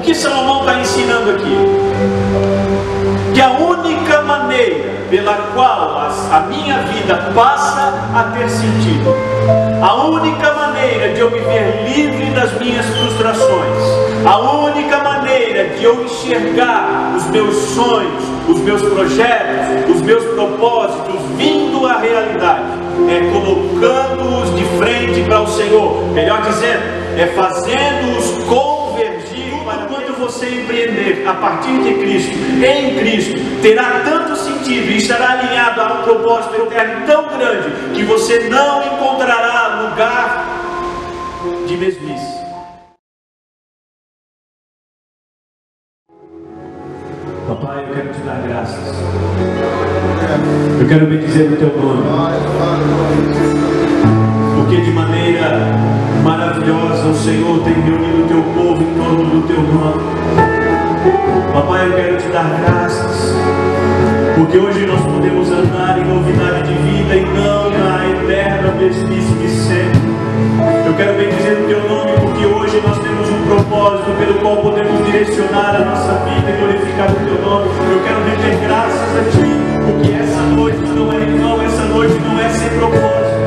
que Salomão está ensinando aqui? Que a única maneira pela qual a minha vida passa a ter sentido, a única maneira de eu me ver livre das minhas frustrações, a única maneira de eu enxergar os meus sonhos, os meus projetos, os meus propósitos vindo à realidade, é colocando-os de frente para o Senhor. Melhor dizendo, é fazendo-os convergir. Quando você empreender a partir de Cristo, em Cristo, terá tanto sentido e estará alinhado a um propósito eterno tão grande que você não encontrará lugar de mesmice. Papai, eu quero te dar graças. Eu quero bendizer o teu nome, porque de maneira maravilhosa o Senhor tem reunido o teu povo em torno do teu nome. Papai, eu quero te dar graças, porque hoje nós podemos andar em novidade de vida e não na eterna mesmice de sempre. Eu quero bendizer o teu nome, porque hoje nós temos um propósito pelo qual podemos direcionar a nossa vida e glorificar o teu nome. Eu quero render graças a ti, porque essa noite não é em vão, essa noite não é sem propósito.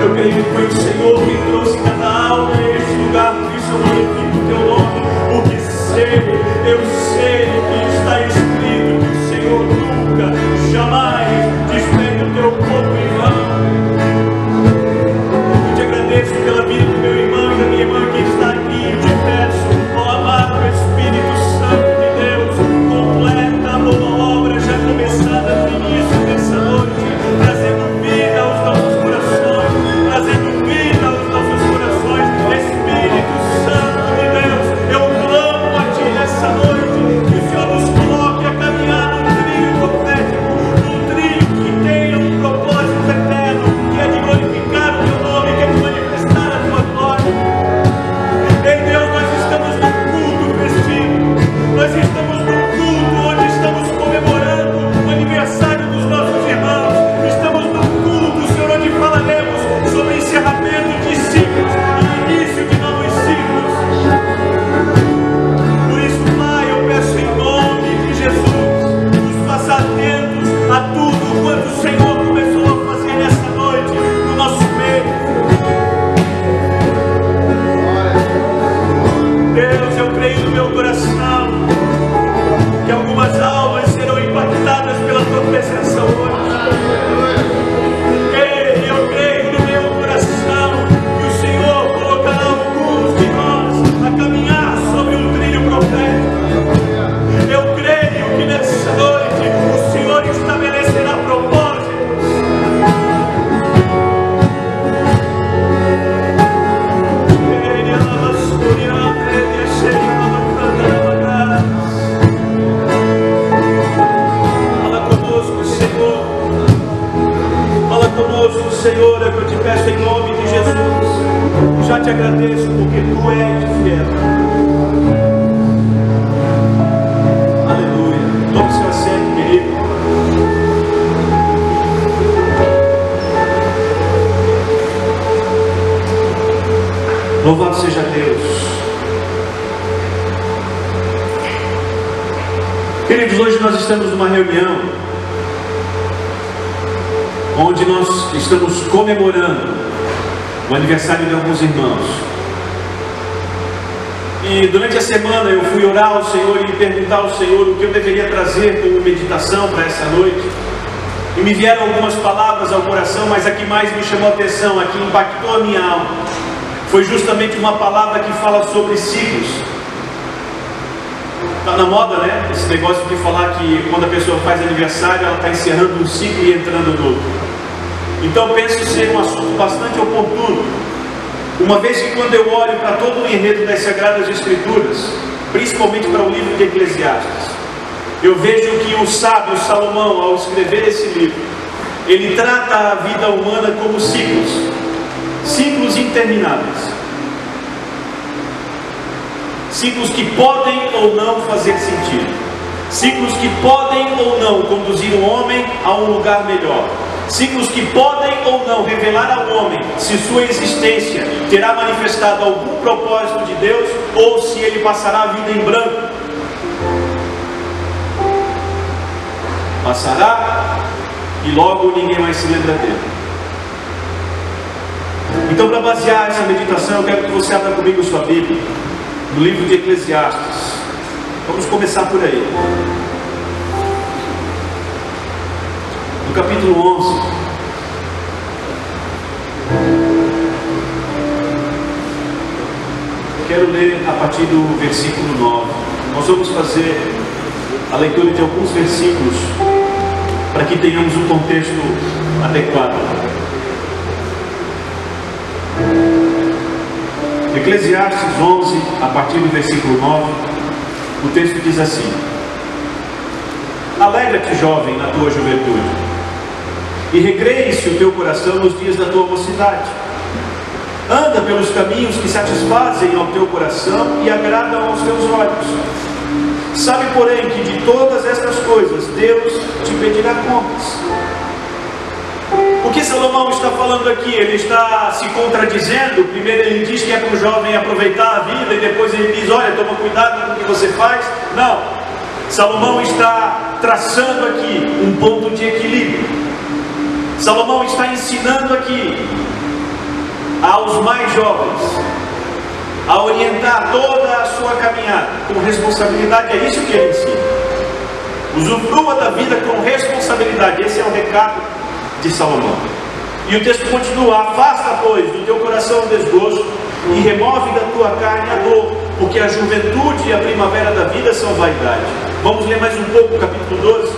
Eu creio que foi o Senhor que trouxe cada alma a este lugar, por isso eu glorifico o teu nome, porque eu sei que está escrito que o Senhor nunca, jamais despede o teu povo em vão. Eu te agradeço pela vida do meu irmão e da minha irmã que está aqui. Eu te peço, ó amado Espírito Santo de Deus, completa a boa obra já começada no início dessa noite, trazendo vida aos nossos corações, trazendo vida aos nossos corações. Espírito Santo de Deus, eu clamo a ti nessa noite, que o Senhor nos coloque a caminhar num trilho profético, num trilho que tenha um propósito eterno, que é de glorificar o teu nome, que é de manifestar a tua glória. Ei Deus, nós estamos num culto festivo, nós estamos num culto onde estamos comemorando o aniversário dos nossos irmãos, estamos num culto, Senhor, onde falaremos sobre encerramento de ciclos e início de novos ciclos. Por isso, Pai, eu peço em nome de Jesus, nos faça atentos a tudo quanto o Senhor começou a fazer nessa noite no nosso meio. Deus, eu creio no meu coração que algumas almas serão impactadas pela tua presença hoje. Ei, eu creio no meu coração que o Senhor colocará alguns de nós a caminhar sobre um trilho profético. Eu creio que nessa noite o Senhor estabelecerá propósitos. Fala conosco, Senhor, é o que eu te peço em nome de Jesus. Já te agradeço porque tu és fiel. Aleluia. Tome seu assento, querido. Louvado seja Deus. Queridos, hoje nós estamos numa reunião onde nós estamos comemorando o aniversário de alguns irmãos. E durante a semana eu fui orar ao Senhor e perguntar ao Senhor o que eu deveria trazer como meditação para essa noite. E me vieram algumas palavras ao coração, mas a que mais me chamou a atenção, a que impactou a minha alma, foi justamente uma palavra que fala sobre ciclos. Está na moda, né? Esse negócio de falar que quando a pessoa faz aniversário, ela está encerrando um ciclo e entrando no outro. Então penso ser um assunto bastante oportuno, uma vez que quando eu olho para todo o enredo das Sagradas Escrituras, principalmente para o livro de Eclesiastes, eu vejo que o sábio Salomão, ao escrever esse livro, ele trata a vida humana como ciclos, ciclos intermináveis, ciclos que podem ou não fazer sentido, ciclos que podem ou não conduzir o homem a um lugar melhor, Signos que podem ou não revelar ao homem se sua existência terá manifestado algum propósito de Deus ou se ele passará a vida em branco. Passará e logo ninguém mais se lembra dele. Então, para basear essa meditação, eu quero que você abra comigo sua Bíblia no livro de Eclesiastes. Vamos começar por aí. No capítulo 11. Quero ler a partir do versículo 9. Nós vamos fazer a leitura de alguns versículos para que tenhamos um contexto adequado. Eclesiastes 11, a partir do versículo 9, o texto diz assim: Alegra-te, jovem, na tua juventude, e recreie-se o teu coração nos dias da tua mocidade. Anda pelos caminhos que satisfazem ao teu coração e agradam aos teus olhos. Sabe, porém, que de todas estas coisas Deus te pedirá contas. O que Salomão está falando aqui? Ele está se contradizendo. Primeiro ele diz que é para o jovem aproveitar a vida, e depois ele diz: olha, toma cuidado com o que você faz. Não, Salomão está traçando aqui um ponto de equilíbrio. Salomão está ensinando aqui aos mais jovens a orientar toda a sua caminhada com responsabilidade. É isso que ele ensina. Usufrua da vida com responsabilidade. Esse é o recado de Salomão. E o texto continua: afasta, pois, do teu coração o desgosto e remove da tua carne a dor, porque a juventude e a primavera da vida são vaidade. Vamos ler mais um pouco o capítulo 12.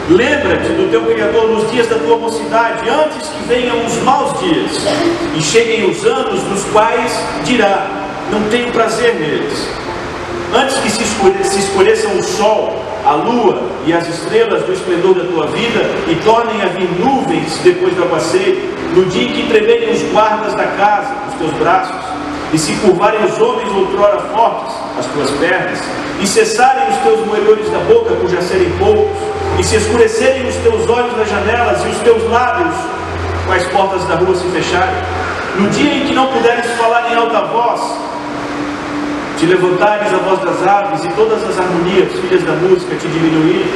Lembra-te do teu Criador nos dias da tua mocidade, antes que venham os maus dias e cheguem os anos nos quais dirá: não tenho prazer neles. Antes que se escureçam o sol, a lua e as estrelas do esplendor da tua vida, e tornem a vir nuvens depois do aguaceiro, no dia em que tremerem os guardas da casa, os teus braços, e se curvarem os homens outrora fortes, as tuas pernas, e cessarem os teus moedores da boca, por já serem poucos, e se escurecerem os teus olhos nas janelas, e os teus lábios, com as portas da rua se fecharem, no dia em que não puderes falar em alta voz, te levantares a voz das aves, e todas as harmonias, filhas da música, te diminuírem,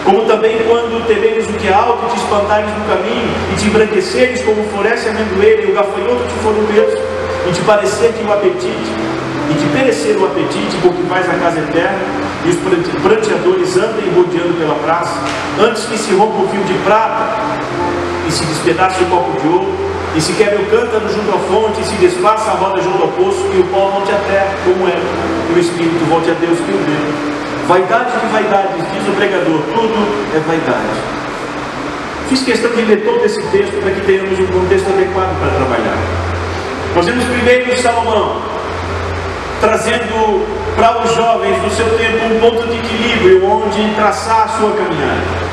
como também quando temeres o que é alto, e te espantares no caminho, e te embranqueceres como floresce a amendoeira, e o gafanhoto te for o mesmo, e te parecer-te o apetite, e te perecer o apetite, porque vais à casa eterna, e os pranteadores andem rodeando pela praça, antes que se rompa o fio de prata, e se despedace o copo de ouro, e se quebre o cântaro junto à fonte, e se desfaça a roda junto ao poço, e o pó volte à terra, como é, e o espírito volte a Deus que o vê. Vaidade de vaidades, diz o pregador, tudo é vaidade. Fiz questão de ler todo esse texto para que tenhamos um contexto adequado para trabalhar. Nós vemos primeiro Salomão trazendo para os jovens do seu tempo um ponto de equilíbrio onde traçar a sua caminhada.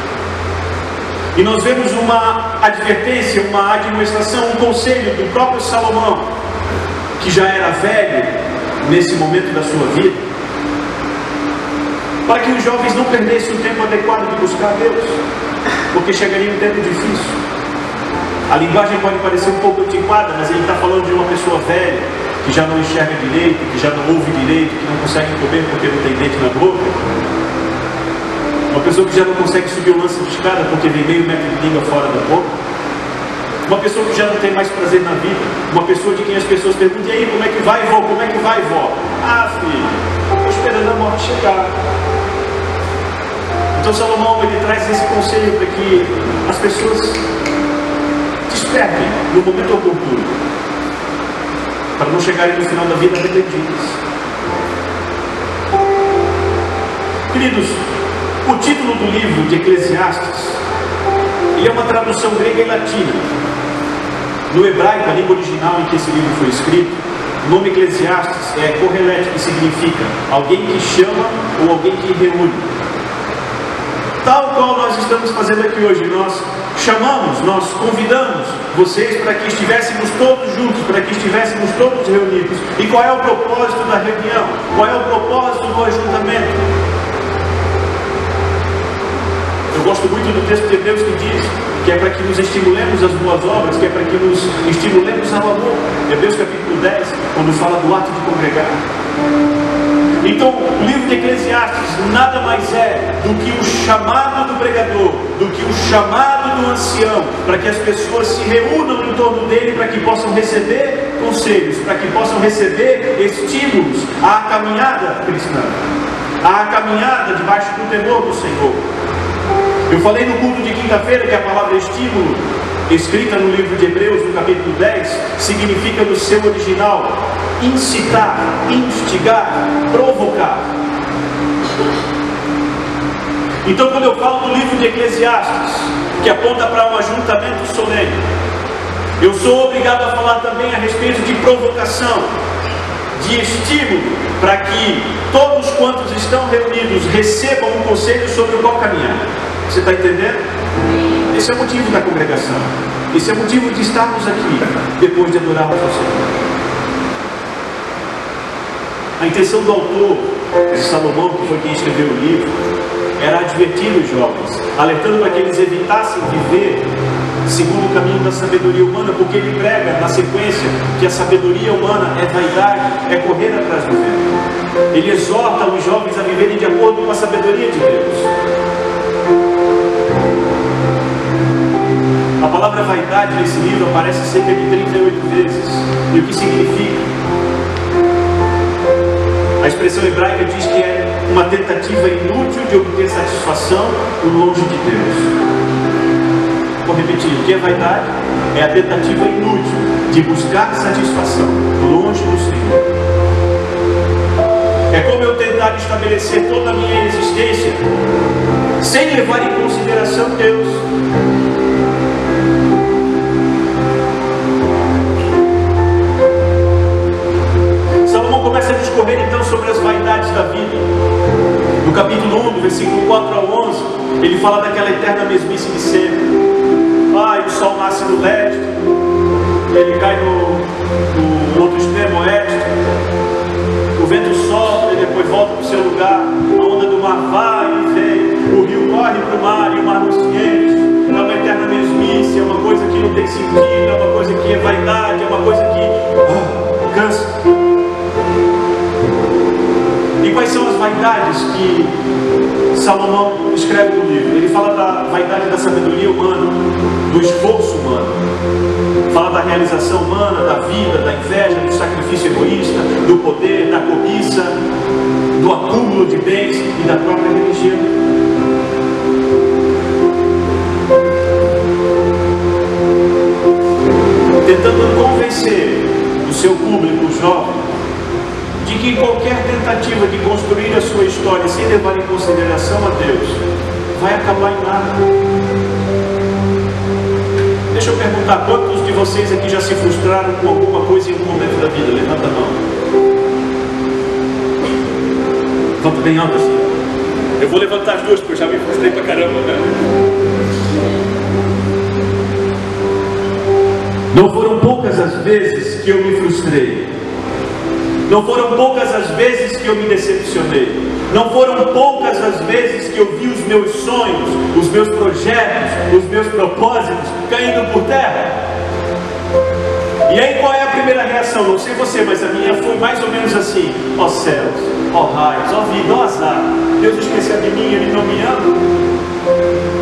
E nós vemos uma advertência, uma admoestação, um conselho do próprio Salomão, que já era velho nesse momento da sua vida, para que os jovens não perdessem o tempo adequado de buscar Deus, porque chegaria um tempo difícil. A linguagem pode parecer um pouco antiquada, mas ele está falando de uma pessoa velha, que já não enxerga direito, que já não ouve direito, que não consegue comer porque não tem dente na boca. Uma pessoa que já não consegue subir o lance de escada porque vem meio metro de língua fora da boca. Uma pessoa que já não tem mais prazer na vida. Uma pessoa de quem as pessoas perguntam: e aí, como é que vai, vó? Como é que vai, vó? Ah, filho, estou esperando a morte chegar. Então Salomão, ele traz esse conselho para que as pessoas despertem no momento oportuno, para não chegarem no final da vida arrependidas. Queridos, o título do livro de Eclesiastes, ele é uma tradução grega e latina. No hebraico, a língua original em que esse livro foi escrito, o nome Eclesiastes é Correlete, que significa alguém que chama ou alguém que reúne. Tal qual nós estamos fazendo aqui hoje, nós chamamos, nós convidamos vocês para que estivéssemos todos juntos, para que estivéssemos todos reunidos. E qual é o propósito da reunião? Qual é o propósito do ajuntamento? Eu gosto muito do texto de Hebreus que diz que é para que nos estimulemos às boas obras, que é para que nos estimulemos ao amor. Hebreus capítulo 10, quando fala do ato de congregar. Então, o livro de Eclesiastes nada mais é do que o chamado do pregador, do que o chamado do ancião, para que as pessoas se reúnam em torno dele, para que possam receber conselhos, para que possam receber estímulos à caminhada cristã, à caminhada debaixo do temor do Senhor. Eu falei no culto de quinta-feira que a palavra estímulo, escrita no livro de Hebreus, no capítulo 10, significa no seu original incitar, instigar, provocar. Então, quando eu falo do livro de Eclesiastes, que aponta para um ajuntamento solene, eu sou obrigado a falar também a respeito de provocação, de estímulo, para que todos quantos estão reunidos recebam um conselho sobre o qual caminhar. Você está entendendo? Esse é o motivo da congregação. Esse é o motivo de estarmos aqui, depois de adorarmos ao Senhor. A intenção do autor, de Salomão, que foi quem escreveu o livro, era advertir os jovens, alertando para que eles evitassem viver segundo o caminho da sabedoria humana, porque ele prega na sequência que a sabedoria humana é vaidade, é correr atrás do vento. Ele exorta os jovens a viverem de acordo com a sabedoria de Deus. A palavra vaidade nesse livro aparece cerca de 38 vezes. E o que significa? A expressão hebraica diz que é uma tentativa inútil de obter satisfação longe de Deus. Vou repetir, o que é vaidade? É a tentativa inútil de buscar satisfação longe do Senhor. É como eu tentar estabelecer toda a minha existência sem levar em consideração Deus. Salomão começa a discorrer então sobre as vaidades da vida. No capítulo 1, do versículo 4 ao 11, ele fala daquela eterna mesmice de sempre. O sol nasce no leste, ele cai no outro extremo oeste, o vento sopra e depois volta para o seu lugar, a onda do mar vai e vem, o rio corre para o mar e o mar não se enche. É uma eterna mesmice, é uma coisa que não tem sentido, é uma coisa que é vaidade, é uma coisa que cansa. E quais são as vaidades que Salomão escreve no livro? Ele fala da vaidade da sabedoria humana, do esforço humano, fala da realização humana, da vida, da inveja, do sacrifício egoísta, do poder, da cobiça, do acúmulo de bens e da própria religião. Tentando convencer o seu público jovem de que qualquer tentativa de construir a sua história sem levar em consideração a Deus vai acabar em nada. Deixa eu perguntar, quantos de vocês aqui já se frustraram com alguma coisa em algum momento da vida? Levanta a mão. Levanta bem alto assim. Eu vou levantar as duas porque eu já me frustrei pra caramba, né? Não foram poucas as vezes que eu me frustrei. Não foram poucas as vezes que eu me decepcionei. Não foram poucas as vezes que eu vi os meus sonhos, os meus projetos, os meus propósitos caindo por terra. E aí qual é a primeira reação? Não sei você, mas a minha foi mais ou menos assim: ó céus, ó raios, ó vida, ó azar. Deus esqueceu de mim, Ele não me ama.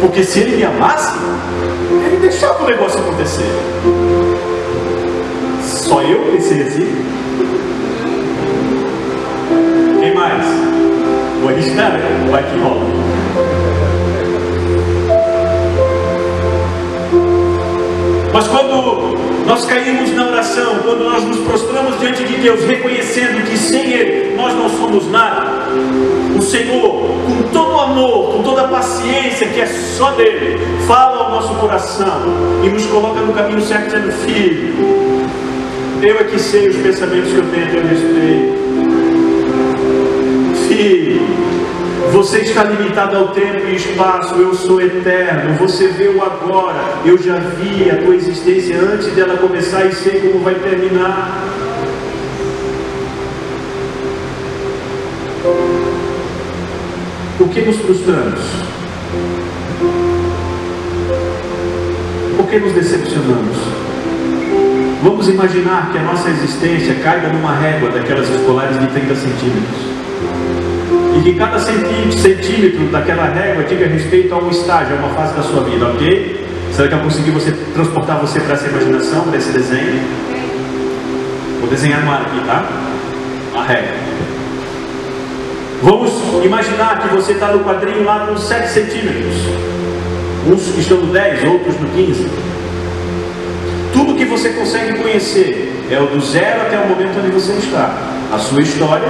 Porque se Ele me amasse, Ele deixava o negócio acontecer. Só eu pensei assim? Quem mais? Vou arriscar, né? Vai que rola. Mas quando nós caímos na oração, quando nós nos prostramos diante de Deus, reconhecendo que sem Ele nós não somos nada, o Senhor, com todo o amor, com toda a paciência que é só dele, fala ao nosso coração e nos coloca no caminho certo, dizendo: filho, eu é que sei os pensamentos que eu tenho a teu respeito. Filho, você está limitado ao tempo e espaço, eu sou eterno. Você vê o agora, eu já vi a tua existência antes dela começar e sei como vai terminar. Por que nos frustramos? por que nos decepcionamos? Vamos imaginar que a nossa existência caiba numa régua daquelas escolares de 30 centímetros. E que cada centímetro daquela régua diga respeito a um estágio, a uma fase da sua vida, ok? Será que eu consegui transportar você para essa imaginação, para esse desenho? Vou desenhar no ar aqui, tá? A régua. Vamos imaginar que você está no quadrinho lá nos 7 centímetros. Uns estão no 10, outros no 15. Tudo que você consegue conhecer é o do 0 até o momento onde você está. A sua história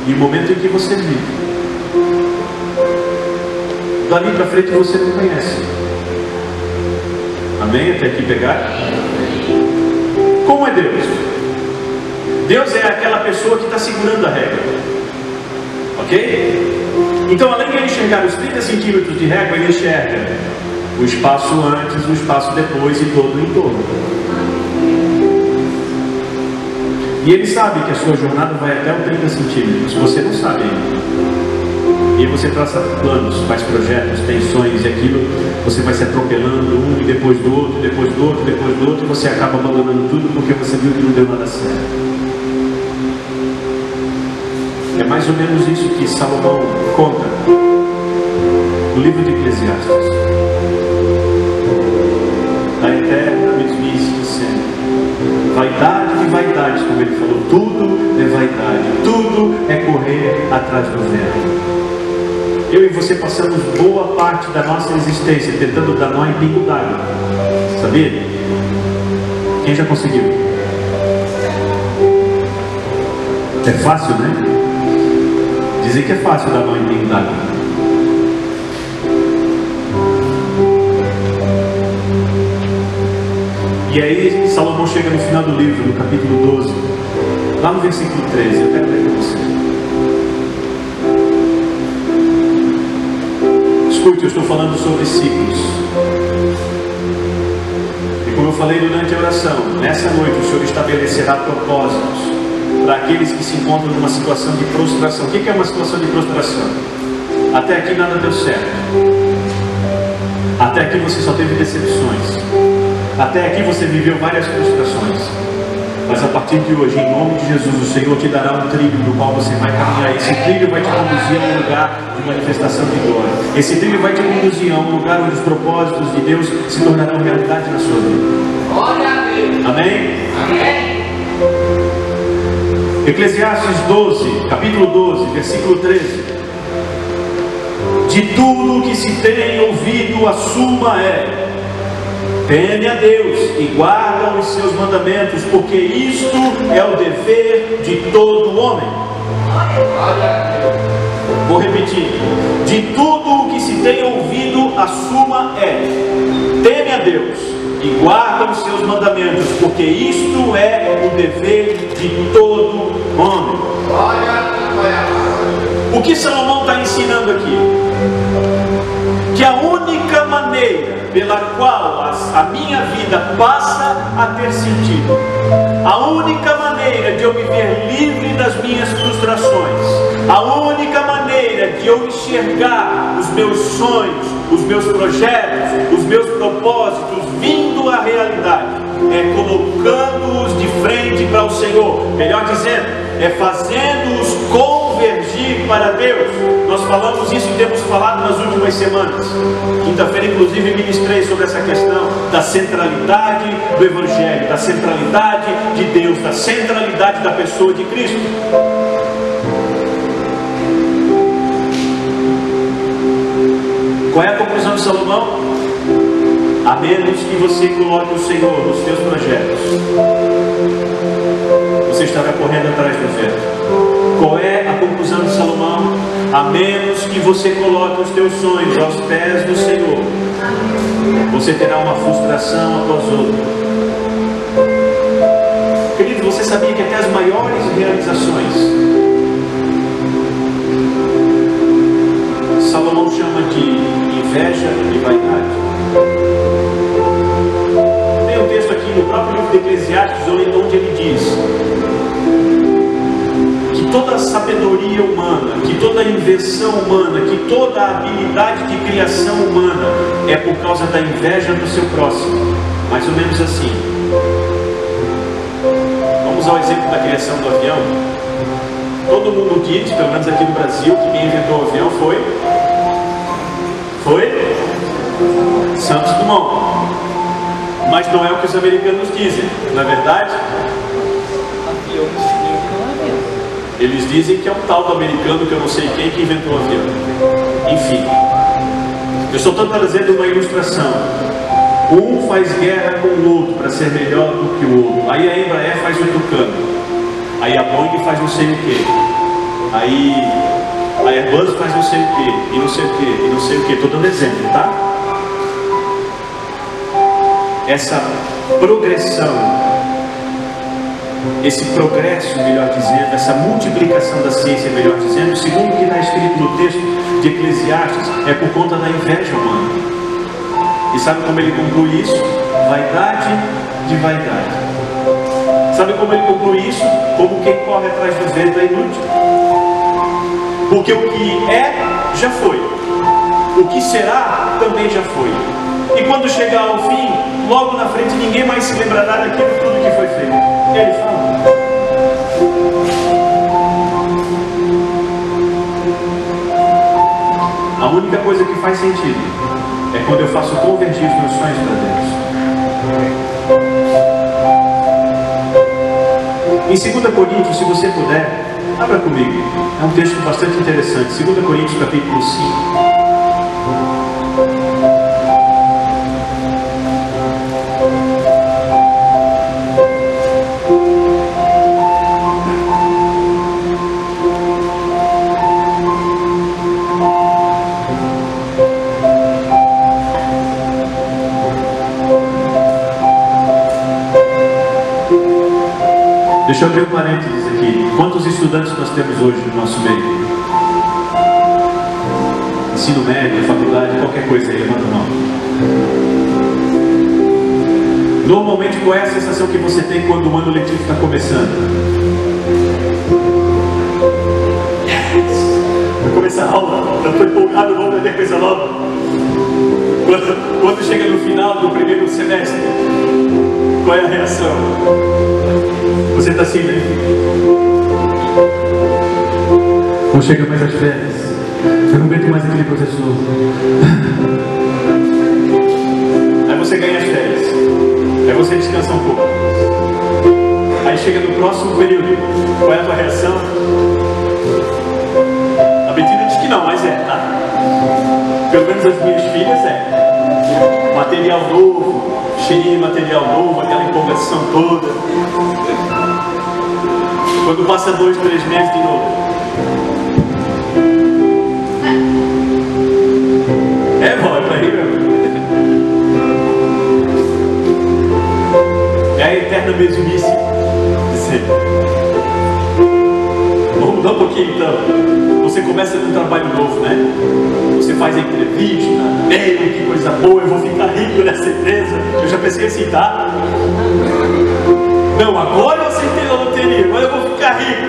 e o momento em que você vive. Dali para frente você não conhece. Amém? Até aqui pegar? Como é Deus? Deus é aquela pessoa que está segurando a régua. Ok? Então, além de ele enxergar os 30 centímetros de régua, ele enxerga o espaço antes, o espaço depois e todo o entorno. E ele sabe que a sua jornada vai até os 30 centímetros. Você não sabe ainda. E aí você traça planos, faz projetos, tem sonhos e aquilo, você vai se atropelando um e depois do outro, depois do outro, depois do outro, e você acaba abandonando tudo porque você viu que não deu nada certo. É mais ou menos isso que Salomão conta no livro de Eclesiastes. Da eterna mesmice de sempre. Vaidade de vaidades, como ele falou. Tudo é vaidade. Tudo é correr atrás do vento. Eu e você passamos boa parte da nossa existência tentando dar nó em pingo d'água. Sabia? Quem já conseguiu? É fácil, né? Dizem que é fácil dar nó em pingo d'água. E aí Salomão chega no final do livro, no capítulo 12, lá no versículo 13. Eu quero ler com você. Escute, eu estou falando sobre ciclos. E como eu falei durante a oração, nessa noite o Senhor estabelecerá propósitos para aqueles que se encontram numa situação de prostração. O que é uma situação de prostração? Até aqui nada deu certo. Até aqui você só teve decepções. Até aqui você viveu várias frustrações. Mas a partir de hoje, em nome de Jesus, o Senhor te dará um trilho no qual você vai caminhar. Esse trilho vai te conduzir a um lugar de manifestação de glória. Esse trilho vai te conduzir a um lugar onde os propósitos de Deus se tornarão realidade na sua vida. Glória a Deus. Amém? Amém. Eclesiastes 12, capítulo 12, versículo 13. De tudo que se tem ouvido, a suma é: teme a Deus e guarda os seus mandamentos, porque isto é o dever de todo homem. Vou repetir. De tudo o que se tem ouvido, a suma é: teme a Deus e guarda os seus mandamentos, porque isto é o dever de todo homem. O que Salomão está ensinando aqui? Que a única maneira pela qual a minha vida passa a ter sentido, a única maneira de eu me ver livre das minhas frustrações, a única maneira de eu enxergar os meus sonhos, os meus projetos, os meus propósitos vindo à realidade, é colocando-os de frente para o Senhor. Melhor dizendo, é fazendo-os convergir para Deus. Nós falamos isso e temos falado nas últimas semanas. Quinta-feira, inclusive, ministrei sobre essa questão da centralidade do Evangelho, da centralidade de Deus, da centralidade da pessoa de Cristo. Qual é a conclusão de Salomão? A menos que você coloque o Senhor nos seus projetos, você estará correndo atrás do vento. Qual é a conclusão de Salomão? A menos que você coloque os teus sonhos aos pés do Senhor, você terá uma frustração após outra. Querido, você sabia que até as maiores realizações, Salomão chama de inveja e vaidade? Tem um texto aqui no próprio livro de Eclesiastes onde ele diz que toda sabedoria humana, que toda invenção humana, que toda habilidade de criação humana é por causa da inveja do seu próximo. Mais ou menos assim. Vamos ao exemplo da criação do avião. Todo mundo diz, pelo menos aqui no Brasil, que quem inventou o avião foi Santos Dumont. Mas não é o que os americanos dizem, não é verdade? Eles dizem que é um tal do americano que eu não sei quem que inventou o avião. Enfim, eu só estou trazendo uma ilustração. Um faz guerra com o outro para ser melhor do que o outro. Aí a Embraer faz o Tucano. Aí a Boeing faz não sei o que. Aí a Airbus faz não sei o que. E não sei o que. E não sei o que. Estou dando exemplo, tá? Essa progressão, esse progresso, melhor dizendo, essa multiplicação da ciência, melhor dizendo, segundo o que está escrito no texto de Eclesiastes, é por conta da inveja humana. E sabe como ele conclui isso? Vaidade de vaidade. Sabe como ele conclui isso? Como quem corre atrás do vento é inútil. Porque o que é, já foi. O que será, também já foi. E quando chegar ao fim, logo na frente, ninguém mais se lembrará daquilo tudo que foi feito. Ele fala. A única coisa que faz sentido é quando eu faço convergir os meus sonhos para Deus. Em 2 Coríntios, se você puder, abra comigo. É um texto bastante interessante. 2 Coríntios, capítulo 5. Deixa eu abrir um parênteses aqui. Quantos estudantes nós temos hoje no nosso meio? Ensino médio, faculdade, qualquer coisa aí, levanta a mão. Normalmente, qual é a sensação que você tem quando o ano letivo está começando? Vai começar a aula, eu estou empolgado, vou aprender coisa nova. Quando chega no final do primeiro semestre, qual é a reação? Você está assim, né? Não chega mais às férias. Eu não aguento mais aquele professor. Aí você ganha as férias. Aí você descansa um pouco. Aí chega no próximo período. Qual é a tua reação? A Betina diz que não, mas é, tá? Pelo menos as minhas filhas é. Material novo, cheirinho de material novo, aquela empolgação toda. Quando passa 2, 3 meses de novo. É bom, é pra rir mesmo. É a eterna mesmice. Vamos mudar um pouquinho então. Você começa com um trabalho novo, né? Você faz a entrevista, que coisa boa, eu vou ficar rico nessa empresa. Eu já pensei assim, tá? Não, agora eu acertei na loteria, agora eu vou ficar rico.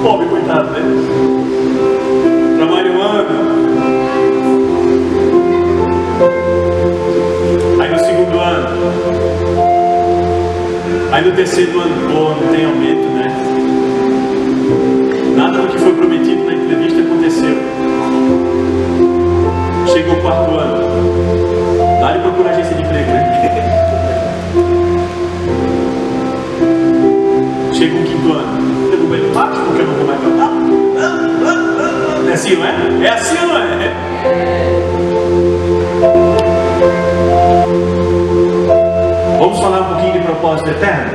Pobre, coitado, né? Trabalho um ano. Aí no segundo ano. Aí no terceiro ano, pô, não tem aumento, né? Nada do que foi prometido na entrevista aconteceu. Chega o quarto ano. Dá-lhe procurar agência de emprego, né? Chega o quinto ano. Eu não aguento mais porque eu não vou mais pra lá. É assim, não é? É assim ou não é? Vamos falar um pouquinho de propósito eterno?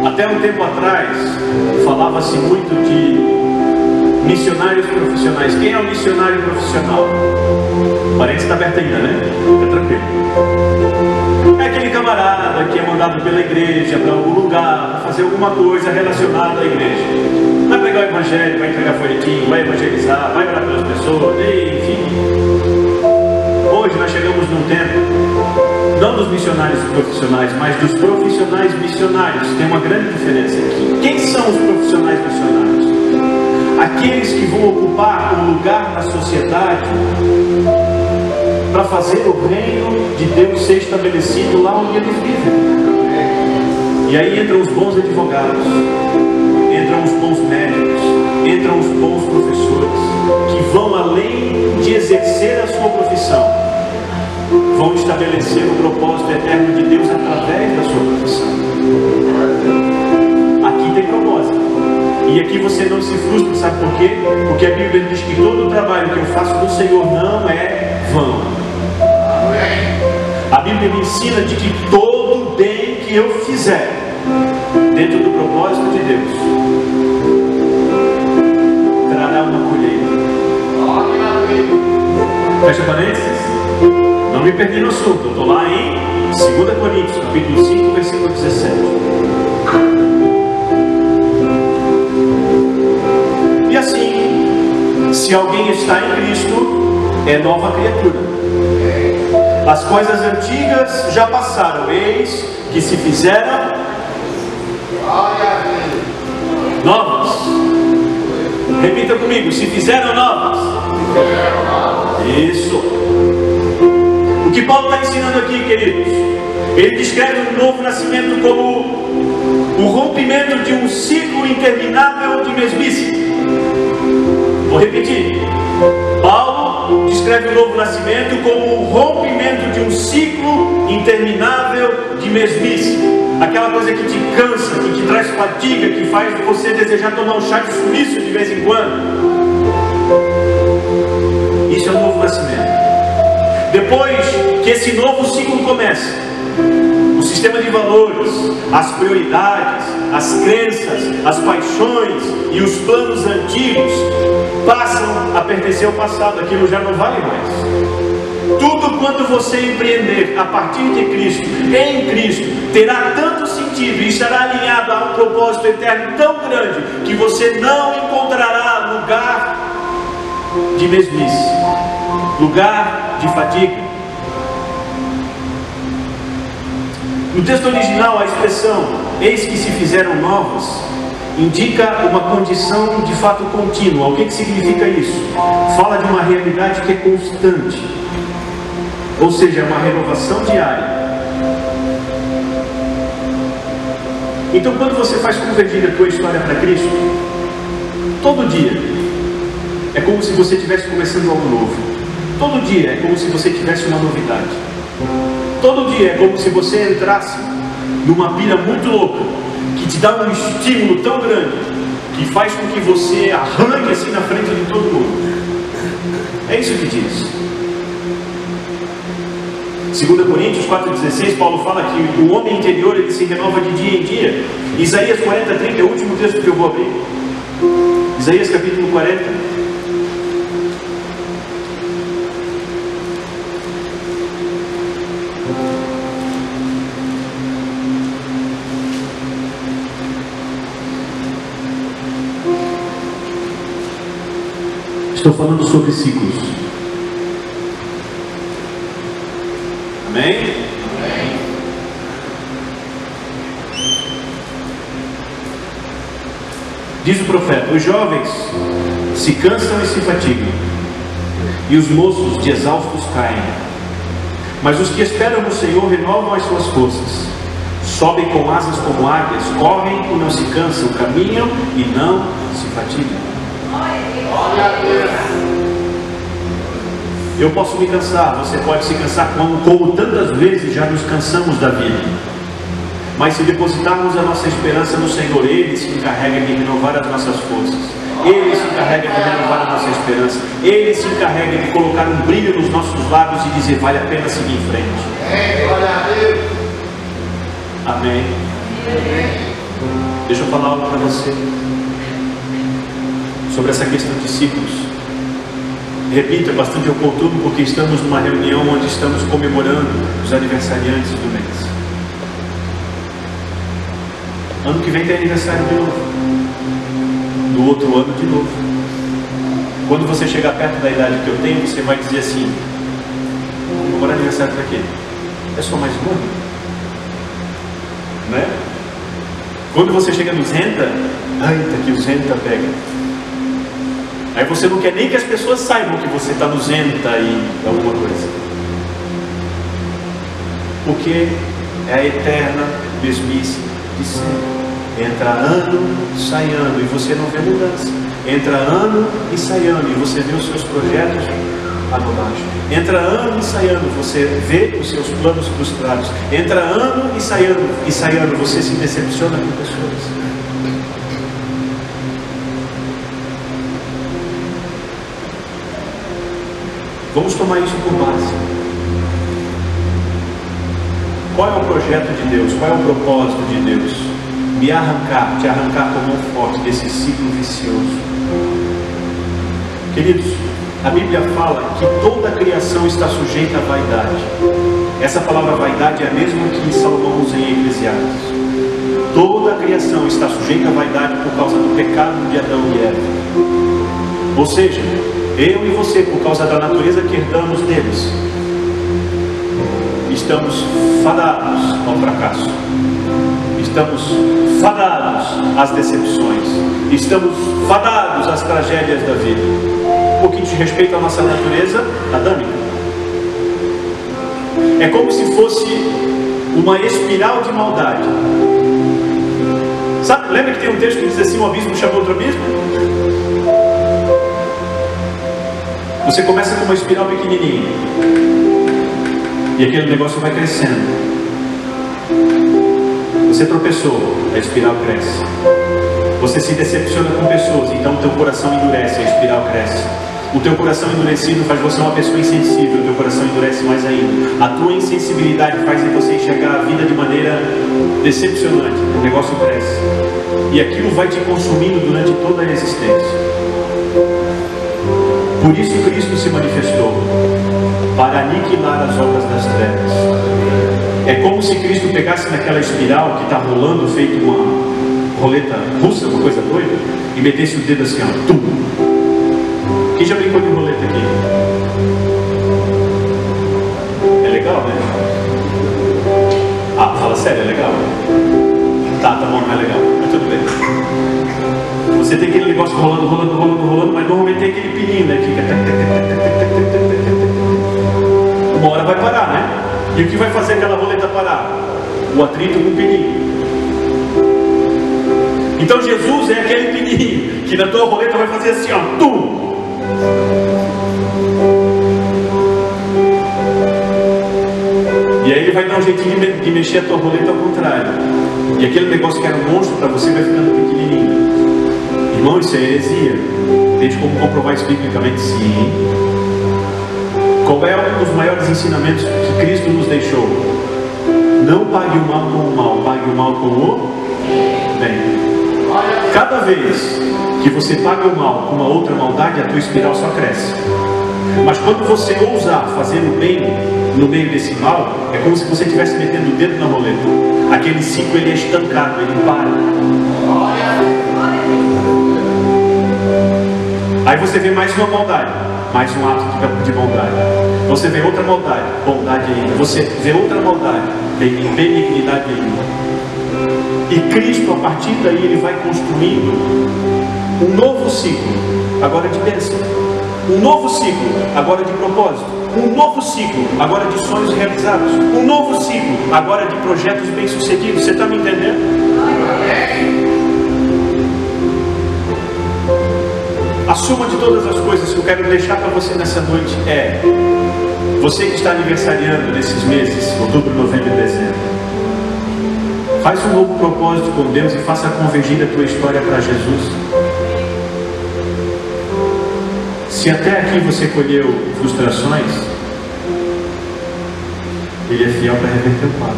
Até um tempo atrás, falava-se muito de missionários profissionais. Quem é o missionário profissional? O parênteses está aberto ainda, né? É tranquilo. É aquele camarada que é mandado pela igreja para algum lugar, para fazer alguma coisa relacionada à igreja. Vai pregar o evangelho, vai entregar folhetim, vai evangelizar, vai orar pelas pessoas, enfim. Hoje nós chegamos num tempo não dos missionários profissionais, mas dos profissionais missionários. Tem uma grande diferença aqui. Quem são os profissionais missionários? Aqueles que vão ocupar um lugar na sociedade para fazer o reino de Deus ser estabelecido lá onde eles vivem. E aí entram os bons advogados, entram os bons médicos, entram os bons professores, que vão além de exercer a sua profissão, vão estabelecer o propósito eterno de Deus através da sua profissão. Aqui tem propósito. E aqui você não se frustra, sabe por quê? Porque a Bíblia diz que todo o trabalho que eu faço do Senhor não é vão. A Bíblia me ensina de que todo bem que eu fizer dentro do propósito de Deus trará uma colheita. Fecha parênteses. Não me perdi no assunto. Eu estou lá em 2 Coríntios, capítulo 5, versículo 17. E assim, se alguém está em Cristo, é nova criatura. As coisas antigas já passaram, eis que se fizeram novas. Repita comigo, se fizeram novas. Isso. O que Paulo está ensinando aqui, queridos? Ele descreve um novo nascimento como o rompimento de um ciclo interminável de mesmice. Vou repetir. Paulo descreve o novo nascimento como o rompimento de um ciclo interminável de mesmice. Aquela coisa que te cansa, que te traz fadiga, que faz você desejar tomar um chá de suíço de vez em quando. Isso é o novo nascimento. Depois que esse novo ciclo começa, o sistema de valores, as prioridades, as crenças, as paixões e os planos antigos passam a pertencer ao passado. Aquilo já não vale mais. Tudo quanto você empreender a partir de Cristo, em Cristo, terá tanto sentido e estará alinhado a um propósito eterno tão grande que você não encontrará lugar de mesmice, lugar de fadiga. No texto original, a expressão "eis que se fizeram novas" indica uma condição de fato contínua. O que significa isso? Fala de uma realidade que é constante, ou seja, uma renovação diária. Então, quando você faz convergir a tua história para Cristo, todo dia é como se você estivesse começando algo novo. Todo dia é como se você tivesse uma novidade. Todo dia é como se você entrasse numa pilha muito louca, que te dá um estímulo tão grande, que faz com que você arranque assim na frente de todo mundo. É isso que diz. 2 Coríntios 4,16, Paulo fala que o homem interior ele se renova de dia em dia. Isaías 40:30 é o último texto que eu vou abrir. Isaías capítulo 40. Estou falando sobre ciclos. Amém? Amém. Diz o profeta: os jovens se cansam e se fatigam, e os moços de exaustos caem. Mas os que esperam no Senhor renovam as suas forças, sobem com asas como águias, correm e não se cansam, caminham e não se fatigam. Eu posso me cansar, você pode se cansar, como tantas vezes já nos cansamos da vida. Mas se depositarmos a nossa esperança no Senhor, Ele se encarrega de renovar as nossas forças. Ele se encarrega de renovar a nossa esperança. Ele se encarrega de colocar um brilho nos nossos lábios e dizer: vale a pena seguir em frente. Amém. Deixa eu falar algo para você sobre essa questão de ciclos. Repito, é bastante oportuno porque estamos numa reunião onde estamos comemorando os aniversariantes do mês. Ano que vem tem aniversário de novo, do outro ano de novo. Quando você chegar perto da idade que eu tenho, você vai dizer assim: comemorar aniversário para quê? é só mais uma, né? Quando você chega no Zenta, eita, que o Zenta pega. Aí você não quer nem que as pessoas saibam que você está no Zenta e alguma coisa. Porque é a eterna mesmice de sempre. Entra ano, sai ano e você não vê mudança. Entra ano e sai ano e você vê os seus projetos água abaixo. Entra ano e sai ano, você vê os seus planos frustrados. Entra ano e sai ano, você se decepciona com pessoas. Vamos tomar isso por base. Qual é o projeto de Deus? Qual é o propósito de Deus? Te arrancar como um forte desse ciclo vicioso. Queridos, a Bíblia fala que toda a criação está sujeita à vaidade. Essa palavra vaidade é a mesma que Salomão usa em Eclesiastes. Toda a criação está sujeita à vaidade por causa do pecado de Adão e Eva. Ou seja, eu e você, por causa da natureza que herdamos deles, estamos fadados ao fracasso. Estamos fadados às decepções. Estamos fadados às tragédias da vida. O que diz respeito à nossa natureza adâmica. É como se fosse uma espiral de maldade. Sabe, lembra que tem um texto que diz assim: um abismo chama outro abismo? Você começa com uma espiral pequenininha e aquele negócio vai crescendo. Você tropeçou, a espiral cresce. Você se decepciona com pessoas, então o teu coração endurece, a espiral cresce. O teu coração endurecido faz você uma pessoa insensível, o teu coração endurece mais ainda. A tua insensibilidade faz você enxergar a vida de maneira decepcionante, o negócio cresce. E aquilo vai te consumindo durante toda a existência. Por isso Cristo se manifestou, para aniquilar as obras das trevas. É como se Cristo pegasse naquela espiral que está rolando, feito uma roleta russa, uma coisa doida, e metesse o dedo assim, ó, tum. Quem já brincou de roleta aqui? É legal, né? Ah, fala sério, é legal? Tá bom, não é legal, mas tudo bem. Você tem aquele negócio rolando, mas normalmente tem aquele pininho, né? Fica... Uma hora vai parar, né? E o que vai fazer aquela roleta parar? O atrito com o pininho. Então Jesus é aquele pininho que na tua roleta vai fazer assim, ó, tum! E aí ele vai dar um jeitinho de mexer a tua roleta ao contrário. E aquele negócio que era um monstro para você vai ficando pequenininho. Irmão, isso é heresia. Tem como comprovar isso biblicamente? Sim. Qual é um dos maiores ensinamentos que Cristo nos deixou? Não pague o mal com o mal, pague o mal com o bem. Cada vez que você paga o mal com uma outra maldade, a tua espiral só cresce. Mas quando você ousar fazer o bem no meio desse mal, é como se você estivesse metendo o dedo na roleta. Aquele ciclo ele é estancado, ele para. Aí você vê mais uma maldade, mais um ato de bondade. Você vê outra maldade, bondade ainda. Você vê outra maldade, benignidade ainda. E Cristo, a partir daí, ele vai construindo um novo ciclo, agora de bênção. Um novo ciclo, agora de propósito. Um novo ciclo, agora de sonhos realizados. Um novo ciclo, agora de projetos bem-sucedidos. Você está me entendendo? A suma de todas as coisas que eu quero deixar para você nessa noite é: você que está aniversariando nesses meses, outubro, novembro e dezembro, faz um novo propósito com Deus e faça convergir a tua história para Jesus. Se até aqui você colheu frustrações, Ele é fiel para reverter o quadro.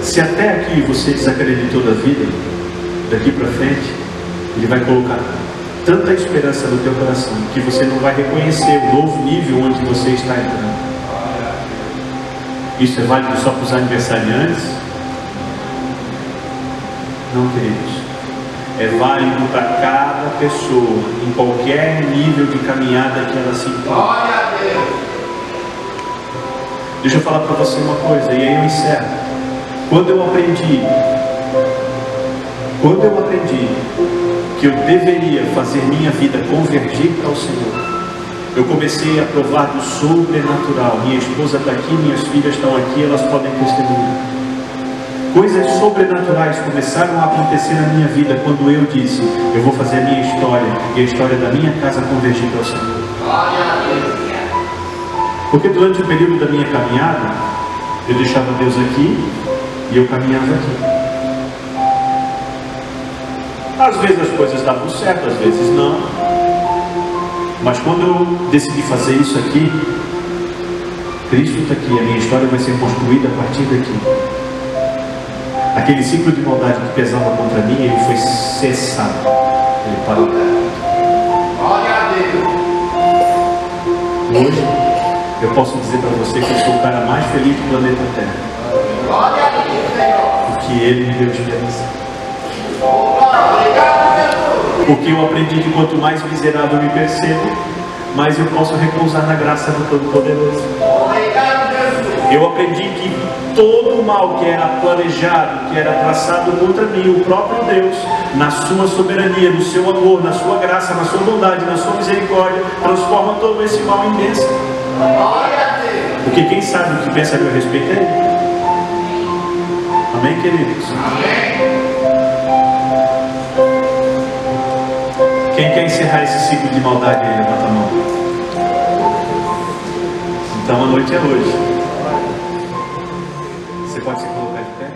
Se até aqui você desacreditou da vida, daqui para frente, Ele vai colocar tanta esperança no teu coração que você não vai reconhecer o novo nível onde você está entrando. Isso é válido só para os aniversariantes? Não, queridos. É válido para cada pessoa, em qualquer nível de caminhada que ela se encontre. Deixa eu falar para você uma coisa, e aí eu encerro. Quando eu aprendi que eu deveria fazer minha vida convergir para o Senhor, eu comecei a provar do sobrenatural. Minha esposa está aqui, minhas filhas estão aqui, elas podem testemunhar. Coisas sobrenaturais começaram a acontecer na minha vida quando eu disse: eu vou fazer a minha história e a história da minha casa convergir para o Senhor. Porque durante o período da minha caminhada, eu deixava Deus aqui e eu caminhava aqui. Às vezes as coisas davam certo, às vezes não. Mas quando eu decidi fazer isso aqui, Cristo está aqui, a minha história vai ser construída a partir daqui. Aquele ciclo de maldade que pesava contra mim, ele foi cessado. Ele parou. Glória a Deus. Hoje, eu posso dizer para você que eu sou o cara mais feliz do planeta Terra. Glória a Deus, Senhor. Porque Ele me deu esperança. Obrigado, Jesus. Porque eu aprendi que quanto mais miserável eu me percebo, mais eu posso repousar na graça do Todo-Poderoso. Obrigado, Jesus. Eu aprendi que todo o mal que era planejado, que era traçado contra mim, o próprio Deus, na sua soberania, no seu amor, na sua graça, na sua bondade, na sua misericórdia, transforma todo esse mal em bênção. Glória a Deus. Porque quem sabe o que pensa a meu respeito é Ele. Amém, queridos? Amém. Quem quer encerrar esse ciclo de maldade aí, levanta a mão. Então a noite é hoje. Você pode se colocar de pé?